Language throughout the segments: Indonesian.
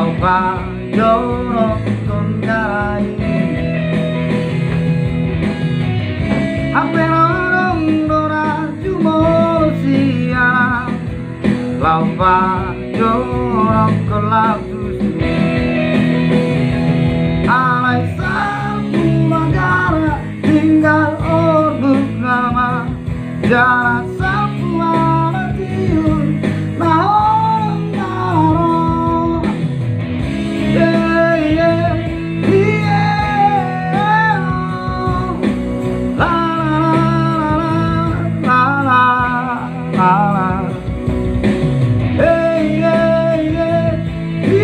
lau pa lloro con garai appena rondora giumo sia lau pa lloro con la alai sapu magara tinggal orbuk nama jarak sapu tiur mahon naro yeah yeah yeah la la la la la la hey yeah yeah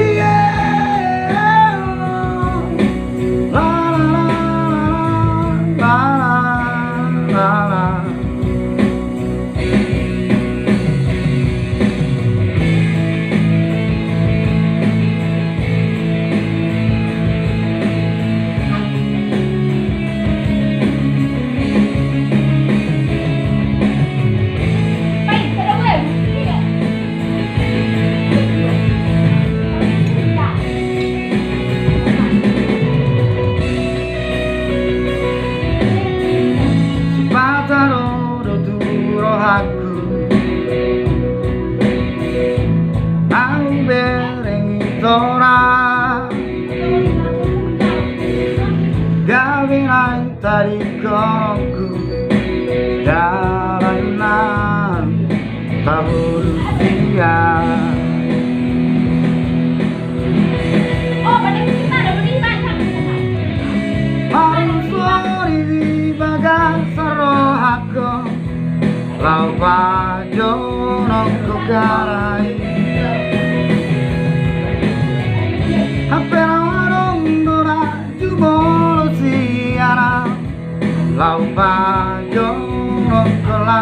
yeah la la la la la. Aku bereng tora gawiran tadi kongku jalanan tabur dia di bagas rohako lau pa lloro con garai appena rondora giumo siara lau pa lloro con la